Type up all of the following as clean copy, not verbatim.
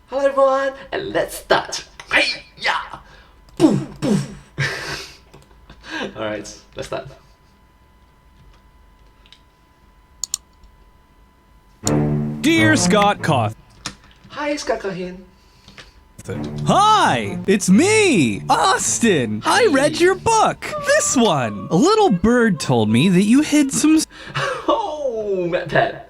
Hello everyone, and let's start. Hey, yeah, boom, boom. All right, let's start. Dear Scott Cawthon. Hi, Scott Cawthon. Hi, it's me, Austin. I read your book, this one. A little bird told me that you hid some Oh, MatPat.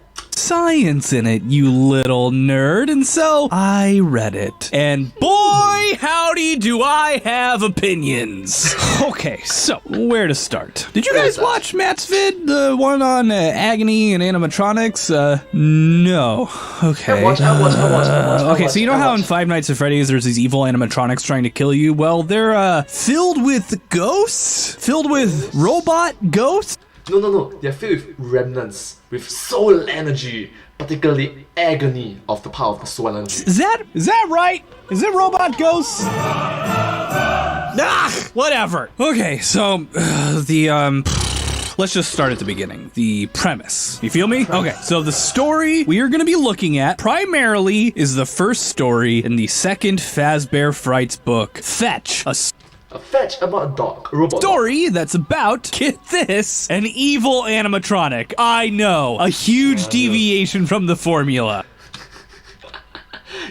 science in it, you little nerd, and so I read it. And boy, howdy do I have opinions. Okay, so where to start? Did you guys watch Matt's vid, the one on agony and animatronics? No. Okay. I watched. Okay, so you know how in Five Nights at Freddy's there's these evil animatronics trying to kill you? Well, they're filled with ghosts? Filled with robot ghosts? No. They're filled with remnants, with soul energy, particularly agony of the power of the soul energy. Is that right? Is it robot ghosts? Whatever. Okay, so let's just start at the beginning. The premise. You feel me? Okay, so the story we are going to be looking at primarily is the first story in the second Fazbear Frights book, Fetch, a Fetch about a dog, a robot story that's about, get this, an evil animatronic. I know, a huge deviation from the formula.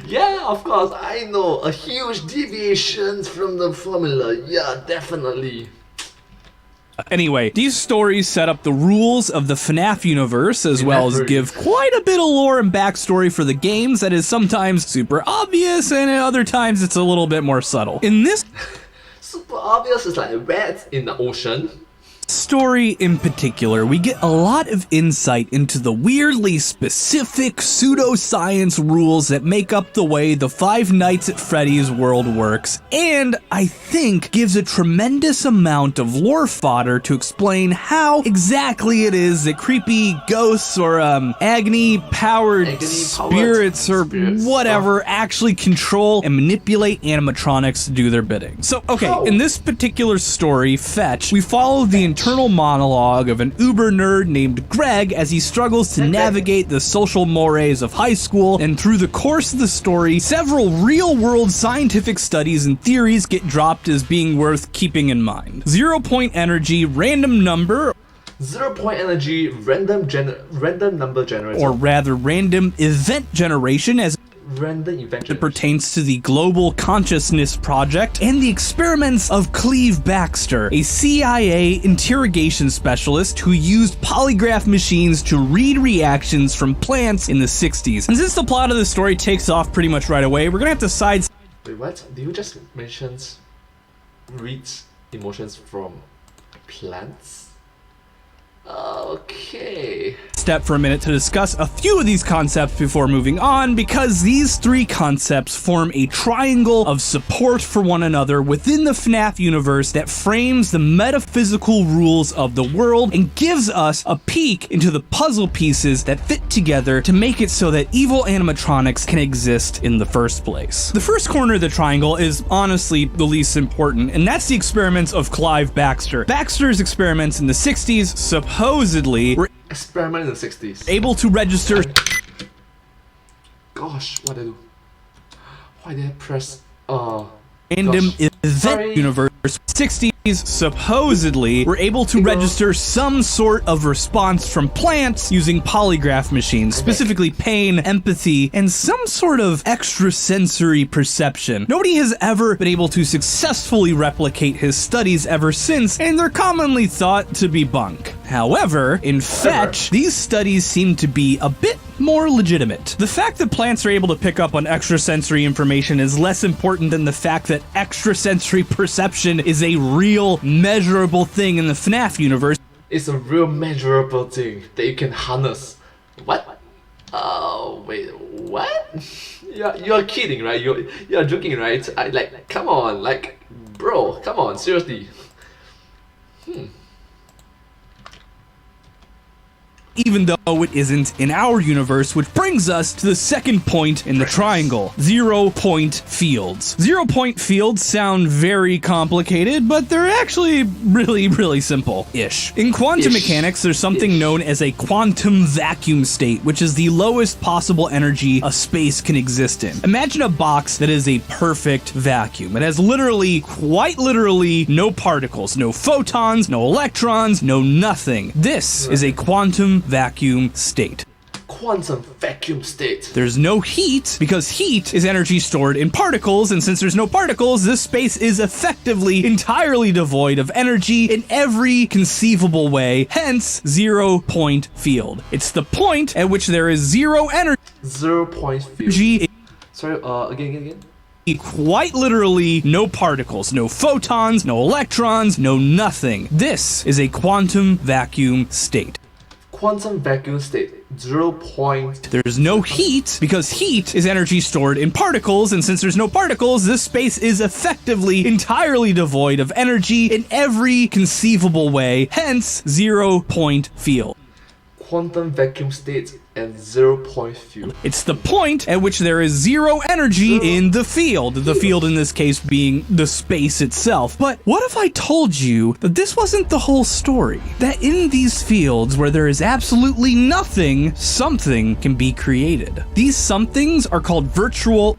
Yeah, of course, I know. A huge deviation from the formula. Yeah, definitely. Anyway, these stories set up the rules of the FNAF universe, as well as give quite a bit of lore and backstory for the games that is sometimes super obvious, and at other times it's a little bit more subtle. In this Super obvious is like rats in the ocean. story in particular, we get a lot of insight into the weirdly specific pseudoscience rules that make up the way the Five Nights at Freddy's world works, and I think gives a tremendous amount of lore fodder to explain how exactly it is that creepy ghosts or agony-powered spirits or whatever actually control and manipulate animatronics to do their bidding. So, okay, in this particular story, Fetch, we follow the internal monologue of an uber nerd named Greg as he struggles to navigate the social mores of high school, and through the course of the story, several real-world scientific studies and theories get dropped as being worth keeping in mind. 0 point energy, random number, 0 point energy, random number generator. or rather random event generation as random event it pertains to the Global Consciousness Project, and the experiments of Cleve Baxter, a CIA interrogation specialist who used polygraph machines to read reactions from plants in the 60s. And since the plot of the story takes off pretty much right away, we're gonna have to side... Wait, what? Did you just mention reads emotions from plants? Okay. step for a minute to discuss a few of these concepts before moving on, because these three concepts form a triangle of support for one another within the FNAF universe that frames the metaphysical rules of the world and gives us a peek into the puzzle pieces that fit together to make it so that evil animatronics can exist in the first place. The first corner of the triangle is honestly the least important, and that's the experiments of Clive Baxter. Baxter's experiments in the 60s supposedly were Experiment in the 60s. able to register... Gosh, what did I do? Why did I press... random event universe 60s supposedly were able to register some sort of response from plants using polygraph machines, specifically pain, empathy, and some sort of extrasensory perception. Nobody has ever been able to successfully replicate his studies ever since, and they're commonly thought to be bunk. However, in Fetch, these studies seem to be a bit more legitimate. The fact that plants are able to pick up on extrasensory information is less important than the fact that extrasensory perception is a real, measurable thing in the FNAF universe. It's a real measurable thing that you can harness. What? Oh, wait, what? You're kidding, right? You're joking, right? Come on, bro, come on, seriously. even though it isn't in our universe, which brings us to the second point in the triangle, 0-point fields. 0-point fields sound very complicated, but they're actually really simple-ish. In quantum mechanics, there's something known as a quantum vacuum state, which is the lowest possible energy a space can exist in. Imagine a box that is a perfect vacuum. It has quite literally, no particles, no photons, no electrons, no nothing. This is a quantum vacuum state. Quantum vacuum state. There's no heat because heat is energy stored in particles, and since there's no particles, this space is effectively entirely devoid of energy in every conceivable way, hence 0-point field. It's the point at which there is zero energy. 0-point field. Sorry, again. Quite literally, no particles, no photons, no electrons, no nothing. This is a quantum vacuum state. Quantum vacuum state. 0-point. There's no heat because heat is energy stored in particles, and since there's no particles, this space is effectively entirely devoid of energy in every conceivable way, hence 0-point field. Quantum vacuum state and 0-point field. It's the point at which there is zero energy in the field. The field in this case being the space itself. But what if I told you that this wasn't the whole story? That in these fields where there is absolutely nothing, something can be created. These somethings are called virtual.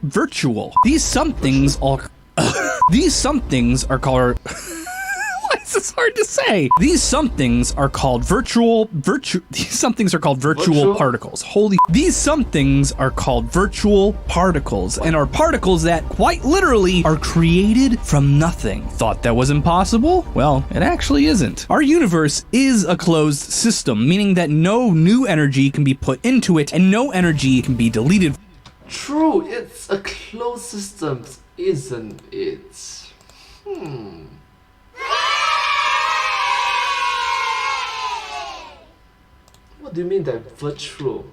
These somethings are called this is hard to say. These somethings are called virtual particles. These somethings are called virtual particles and are particles that quite literally are created from nothing. Thought that was impossible? Well, it actually isn't. Our universe is a closed system, meaning that no new energy can be put into it and no energy can be deleted. True, it's a closed system, isn't it? What do you mean that virtual?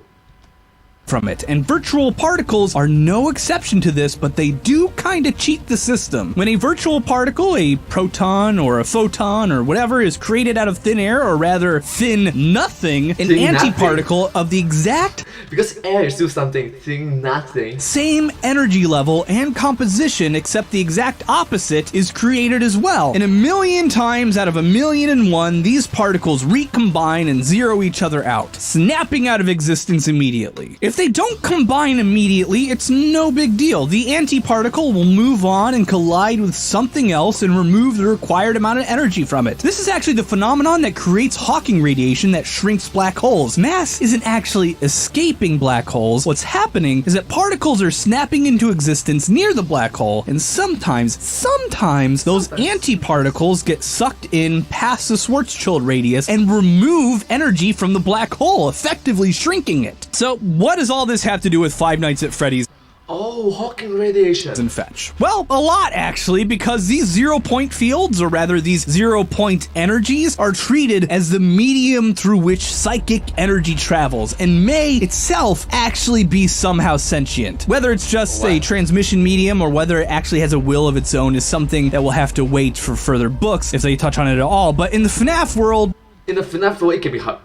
From it, and virtual particles are no exception to this, but they do kind of cheat the system. When a virtual particle, a proton or a photon or whatever, is created out of thin air, or rather thin nothing, an antiparticle of the exact, because air is still something, thin nothing, same energy level and composition, except the exact opposite, is created as well. And 1,000,000 times out of 1,000,001, these particles recombine and zero each other out, snapping out of existence immediately. If they don't combine immediately, it's no big deal. The antiparticle will move on and collide with something else and remove the required amount of energy from it. This is actually the phenomenon that creates Hawking radiation that shrinks black holes. Mass isn't actually escaping black holes. What's happening is that particles are snapping into existence near the black hole, and sometimes those antiparticles get sucked in past the Schwarzschild radius and remove energy from the black hole, effectively shrinking it. So what does all this have to do with Five Nights at Freddy's Oh, Hawking radiation. and Fetch? Well, a lot actually, because these 0-point fields, or rather these 0-point energies, are treated as the medium through which psychic energy travels, and may itself actually be somehow sentient. Whether it's just a transmission medium or whether it actually has a will of its own is something that we'll have to wait for further books if they touch on it at all. But in the FNAF world, in the FNAF world, it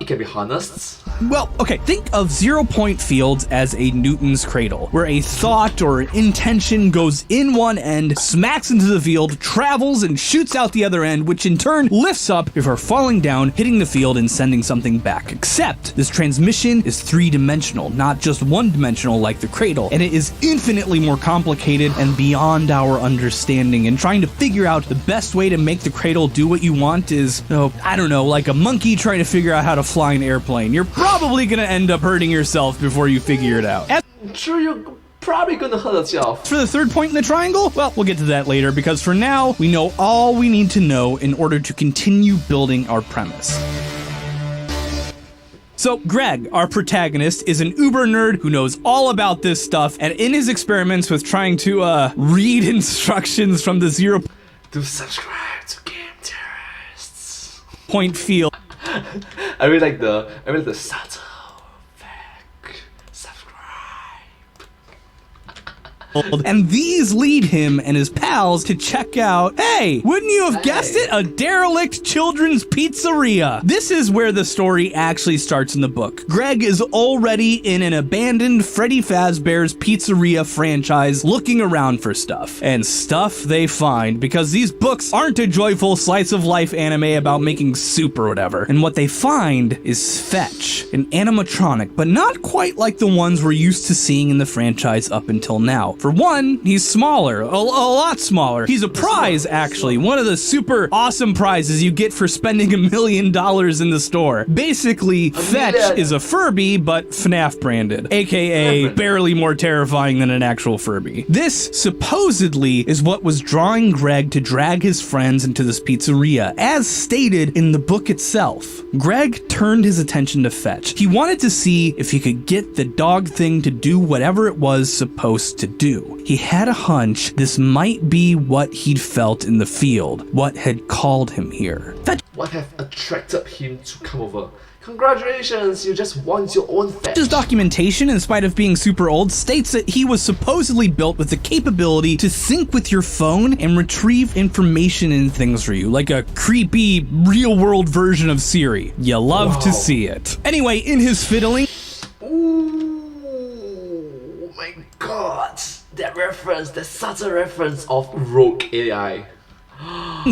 can be harnessed. Well, okay, think of 0-point fields as a Newton's cradle, where a thought or an intention goes in one end, smacks into the field, travels, and shoots out the other end, which in turn lifts up before falling down, hitting the field, and sending something back. Except this transmission is 3-dimensional, not just 1-dimensional like the cradle, and it is infinitely more complicated and beyond our understanding, and trying to figure out the best way to make the cradle do what you want is, I don't know, like a monkey trying to figure out how to fly an airplane. You're probably gonna end up hurting yourself before you figure it out. True, you're probably gonna hurt yourself. For the third point in the triangle, well, we'll get to that later, because for now, we know all we need to know in order to continue building our premise. So Greg, our protagonist, is an uber nerd who knows all about this stuff, and in his experiments with trying to read instructions from the Do subscribe to Game Theorists. Point field. I really like the subtle back subscribe. and these lead him and his pals to check out, hey, wouldn't you have guessed it, a derelict children's pizzeria. This is where the story actually starts in the book. Greg is already in an abandoned Freddy Fazbear's pizzeria franchise looking around for stuff. And stuff they find, because these books aren't a joyful slice of life anime about making soup or whatever. And what they find is Fetch, an animatronic, but not quite like the ones we're used to seeing in the franchise up until now. For one, he's smaller, a lot smaller. He's a prize, actually, one of the super awesome prizes you get for spending $1 million in the store. Basically, Fetch is a Furby, but FNAF branded, aka barely more terrifying than an actual Furby. This, supposedly, is what was drawing Greg to drag his friends into this pizzeria, as stated in the book itself. Greg turned his attention to Fetch. He wanted to see if he could get the dog thing to do whatever it was supposed to do. He had a hunch this might be what he'd felt in the field, what had called him here. What have attracted him to come over? Congratulations, you just want your own Fetch. His documentation, in spite of being super old, states that he was supposedly built with the capability to sync with your phone and retrieve information and things for you, like a creepy, real-world version of Siri. You love to see it. Anyway, in his fiddling... Oh my god, that reference, that subtle reference of Rogue AI.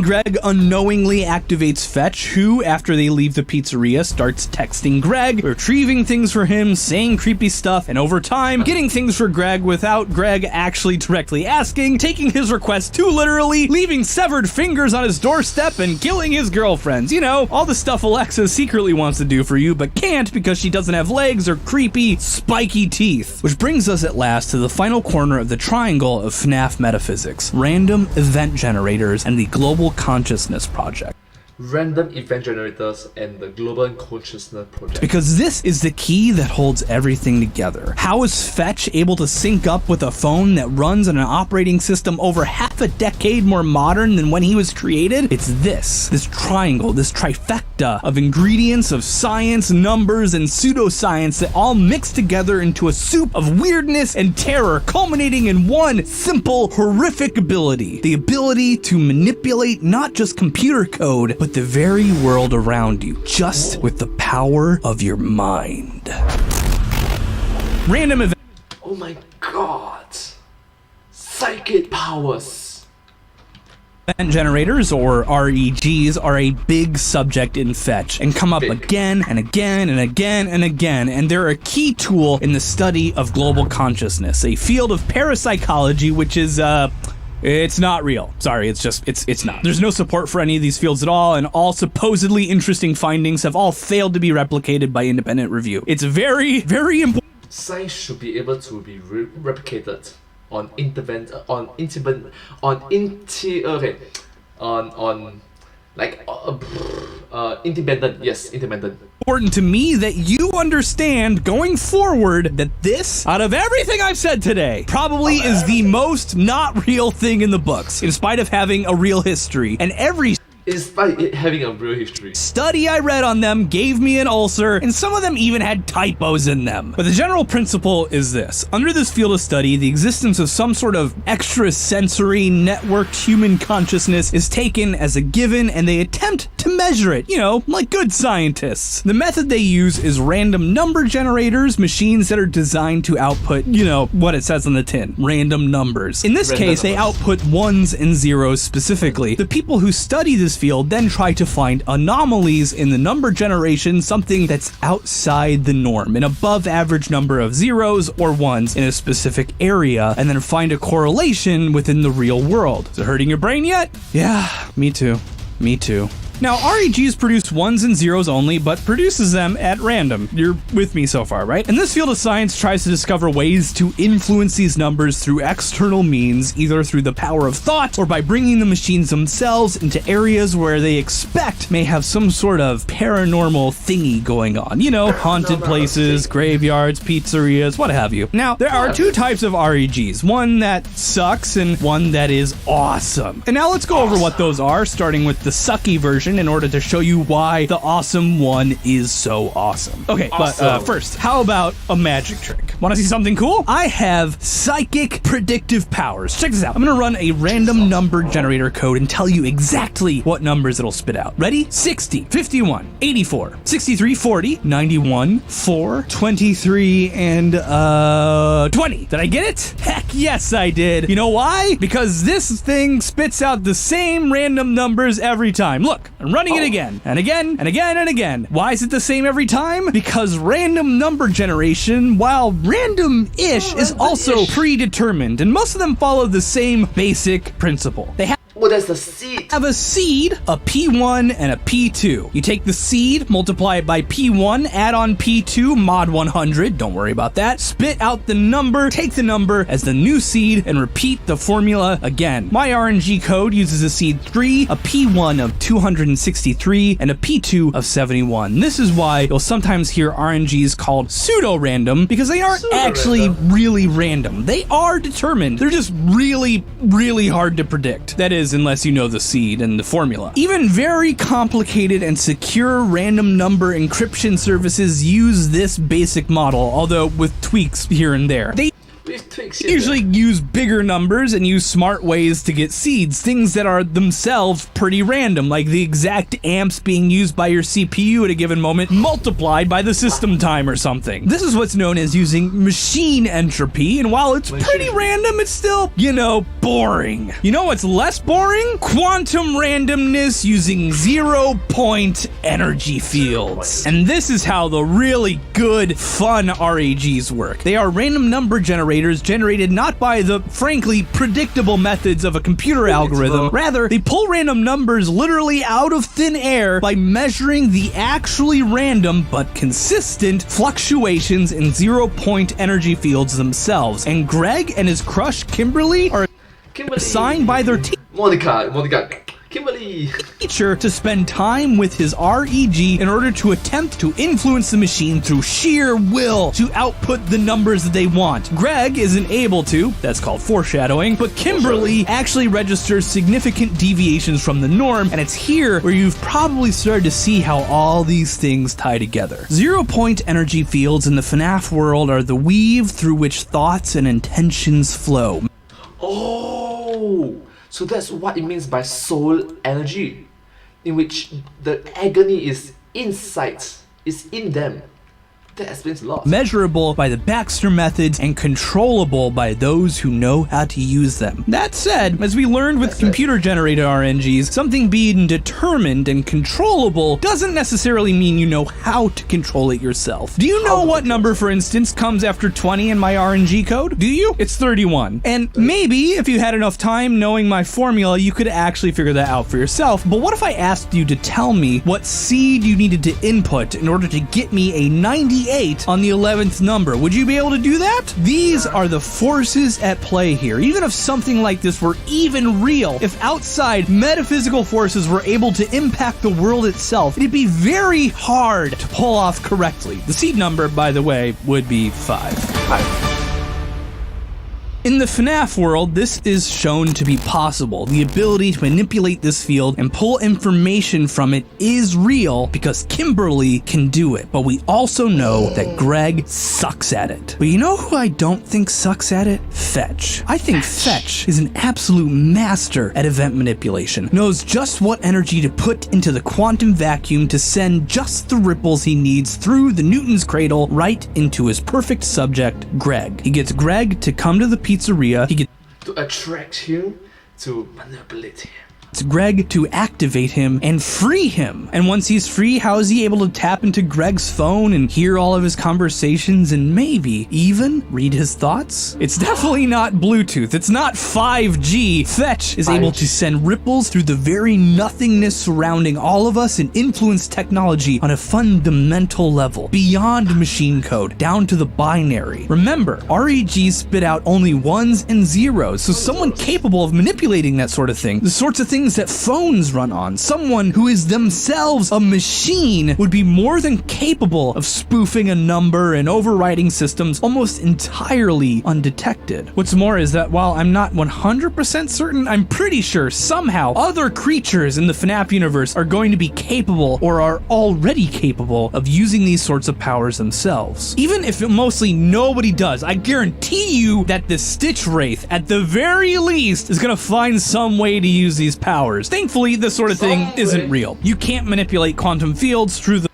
Greg unknowingly activates Fetch, who, after they leave the pizzeria, starts texting Greg, retrieving things for him, saying creepy stuff, and over time, getting things for Greg without Greg actually directly asking, taking his request too literally, leaving severed fingers on his doorstep, and killing his girlfriends. You know, all the stuff Alexa secretly wants to do for you, but can't because she doesn't have legs or creepy, spiky teeth. Which brings us at last to the final corner of the triangle of FNAF metaphysics: random event generators and the Global Consciousness Project. Random event generators and the Global Consciousness Project. Because this is the key that holds everything together. How is Fetch able to sync up with a phone that runs on an operating system over half a decade more modern than when he was created? It's this triangle, this trifecta of ingredients of science, numbers, and pseudoscience that all mix together into a soup of weirdness and terror, culminating in one simple, horrific ability: the ability to manipulate not just computer code, but the very world around you, just with the power of your mind. Random event. Oh my god. Psychic powers. Event generators, or REGs, are a big subject in Fetch and come up again and again and again and again, and they're a key tool in the study of global consciousness, a field of parapsychology which is, it's not real. Sorry, it's not. There's no support for any of these fields at all, and all supposedly interesting findings have all failed to be replicated by independent review. It's very, very important. Science should be able to be replicated on independent, yes, independent. Important to me that you understand going forward that this, out of everything I've said today, probably is the most not real thing in the books, in spite of having a real history. And every Despite it having a real history. study I read on them gave me an ulcer, and some of them even had typos in them. But the general principle is this: under this field of study, the existence of some sort of extrasensory networked human consciousness is taken as a given, and they attempt to measure it, you know, like good scientists. The method they use is random number generators, machines that are designed to output, you know, what it says on the tin, random numbers. In this case, they output ones and zeros specifically. The people who study this field then try to find anomalies in the number generation, something that's outside the norm, an above average number of zeros or ones in a specific area, and then find a correlation within the real world. Is it hurting your brain yet? Yeah, me too. Me too. Now, REGs produce ones and zeros only, but produces them at random. You're with me so far, right? And this field of science tries to discover ways to influence these numbers through external means, either through the power of thought or by bringing the machines themselves into areas where they expect may have some sort of paranormal thingy going on. You know, haunted places, graveyards, pizzerias, what have you. Now, there are two types of REGs, one that sucks and one that is awesome. And now let's go over what those are, starting with the sucky version version in order to show you why the awesome one is so awesome. Okay, Awesome. but first, how about a magic trick? Want to see something cool? I have psychic predictive powers. Check this out. I'm gonna run a random number generator code and tell you exactly what numbers it'll spit out. Ready? 60, 51, 84, 63, 40, 91, 4, 23, and 20. Did I get it? Heck yes, I did. You know why? Because this thing spits out the same random numbers every time. Look, I'm running it again, and again, and again, and again. Why is it the same every time? Because random number generation, while random-ish, is also predetermined, and most of them follow the same basic principle. They Oh, that's the seed. have a seed, a P1, and a P2. You take the seed, multiply it by P1, add on P2, mod 100, don't worry about that, spit out the number, take the number as the new seed, and repeat the formula again. My RNG code uses a seed 3, a P1 of 263, and a P2 of 71. This is why you'll sometimes hear RNGs called pseudo-random, because they aren't actually really random. They are determined. They're just really, really hard to predict. That is, unless you know the seed and the formula. Even very complicated and secure random number encryption services use this basic model, although with tweaks here and there. They usually use bigger numbers and use smart ways to get seeds, things that are themselves pretty random, like the exact amps being used by your CPU at a given moment multiplied by the system time or something. This is what's known as using machine entropy, and while it's pretty random, it's still, you know, boring. You know what's less boring? Quantum randomness using 0-point energy fields. And this is how the really good, fun RAGs work. They are random number generators generated not by the, frankly, predictable methods of a computer algorithm. Rather, they pull random numbers literally out of thin air by measuring the actually random but consistent fluctuations in 0-point energy fields themselves. And Greg and his crush Kimberly are assigned by their Monica. Kimberly. Teacher to spend time with his REG in order to attempt to influence the machine through sheer will to output the numbers that they want. Greg isn't able to, that's called foreshadowing, but Kimberly actually registers significant deviations from the norm, and it's here where you've probably started to see how all these things tie together. 0-point energy fields in the FNAF world are the weave through which thoughts and intentions flow. Oh, so that's what it means by soul energy, in which the agony is inside, is in them. That explains a lot. Measurable by the Baxter methods and controllable by those who know how to use them. That said, as we learned with computer-generated RNGs, something being determined and controllable doesn't necessarily mean you know how to control it yourself. Do you know what number, for instance, comes after 20 in my RNG code? Do you? It's 31. And maybe, if you had enough time knowing my formula, you could actually figure that out for yourself. But what if I asked you to tell me what seed you needed to input in order to get me a 98 on the 11th number? Would you be able to do that? These are the forces at play here. Even if something like this were even real, if outside metaphysical forces were able to impact the world itself, it'd be very hard to pull off correctly. The seed number, by the way, would be 5. In the FNAF world, this is shown to be possible. The ability to manipulate this field and pull information from it is real because Kimberly can do it. But we also know that Greg sucks at it. But you know who I don't think sucks at it? Fetch. I think Fetch is an absolute master at event manipulation. Knows just what energy to put into the quantum vacuum to send just the ripples he needs through the Newton's cradle right into his perfect subject, Greg. He gets Greg to come to the pizzeria. He gets to attract him, to manipulate him. Greg to activate him and free him. And once he's free, how is he able to tap into Greg's phone and hear all of his conversations and maybe even read his thoughts? It's definitely not Bluetooth. It's not 5G. Fetch is able to send ripples through the very nothingness surrounding all of us and influence technology on a fundamental level, beyond machine code, down to the binary. Remember, REGs spit out only ones and zeros, so someone capable of manipulating that sort of thing, the sorts of things things that phones run on. Someone who is themselves a machine would be more than capable of spoofing a number and overriding systems almost entirely undetected. What's more is that while I'm not 100% certain, I'm pretty sure somehow other creatures in the FNAF universe are going to be capable or are already capable of using these sorts of powers themselves. Even if mostly nobody does, I guarantee you that the Stitch Wraith, at the very least, is gonna find some way to use these powers. Thankfully, this sort of thing isn't real. You can't manipulate quantum fields through the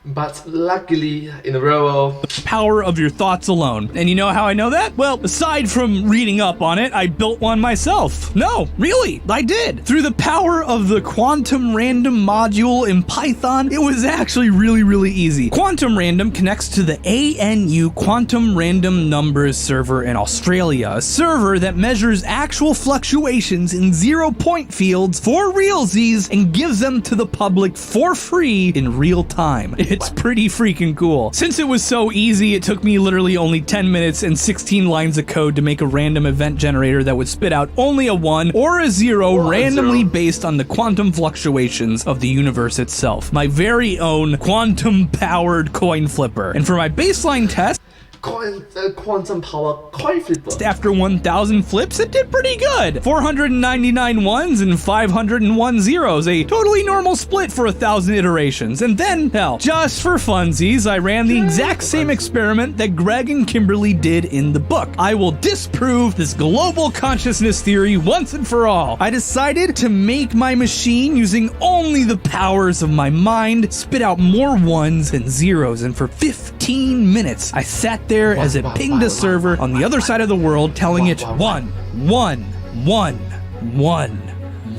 But luckily, in the real world, power of your thoughts alone. And you know how I know that? Well, aside from reading up on it, I built one myself. No, really, I did. Through the power of the quantum random module in Python, it was actually really easy. Quantum random connects to the ANU quantum random numbers server in Australia, a server that measures actual fluctuations in 0-point fields for realsies and gives them to the public for free in real time. It's pretty freaking cool. Since it was so easy, it took me literally only 10 minutes and 16 lines of code to make a random event generator that would spit out only a 1 or a 0 randomly based on the quantum fluctuations of the universe itself. My very own quantum-powered coin flipper. And for my baseline test, quantum power coin flipper. after 1,000 flips, it did pretty good. 499 ones and 501 zeros, a totally normal split for 1,000 iterations. And then, hell, just for funsies, I ran the exact same experiment that Greg and Kimberly did in the book. I will disprove this global consciousness theory once and for all. I decided to make my machine using only the powers of my mind spit out more ones than zeros, and for 15 minutes, I sat there as it pinged a server on the other side of the world telling it 1, 1, 1, 1.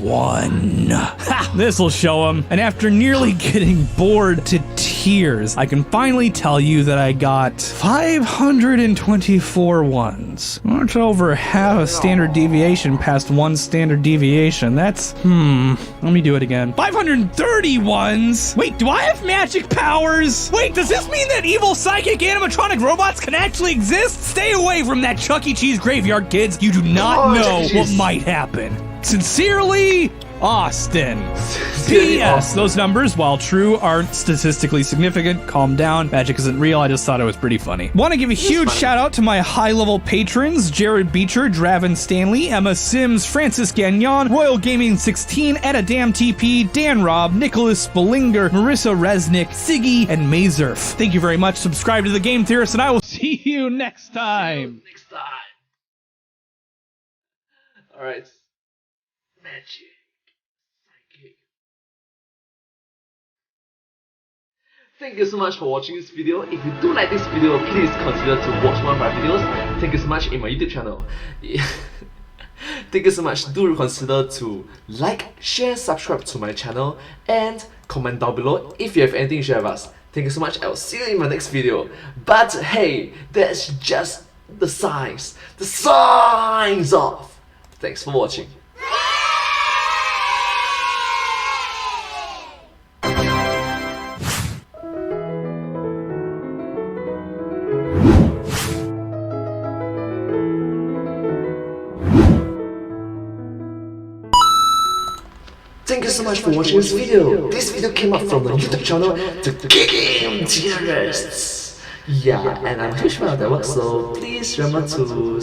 Ha! This'll show him. And after nearly getting bored to tears, I can finally tell you that I got 524 ones. Much over half a standard deviation past one standard deviation. That's, let me do it again. 530 ones? Wait, do I have magic powers? Wait, does this mean that evil psychic animatronic robots can actually exist? Stay away from that Chuck E. Cheese graveyard, kids. You do not know what might happen. Sincerely, Austin. P.S. Those numbers, while true, aren't statistically significant. Calm down. Magic isn't real. I just thought it was pretty funny. Want to give a huge shout out to my high-level patrons: Jared Beecher, Draven Stanley, Emma Sims, Francis Gagnon, Royal Gaming 16, Etta Dam TP, Dan Robb, Nicholas Spellinger, Marissa Resnick, Siggy, and Mazurf. Thank you very much. Subscribe to the Game Theorists, and I will see you next time. Alright. Magic. Psychic. Thank you so much for watching this video. If you do like this video, please consider to watch one of my videos. Thank you so much in my YouTube channel. Thank you so much. Do consider to like, share, subscribe to my channel, and comment down below if you have anything to share with us. Thank you so much. I will see you in my next video. But hey, that's just the signs. The signs off. Thanks for watching. Thank you so much for watching this video. This video came up from the YouTube channel, The Game Theorists. Yeah, and I'm a huge fan of their work, so please remember to,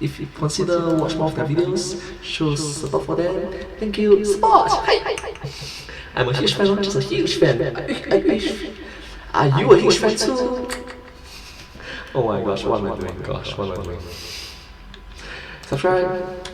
if you consider watch more of their videos, show support for them. Thank you. Support! Hi! I'm a huge fan, not just a huge fan. Are you a huge fan too? Oh my gosh, what am I doing? Subscribe.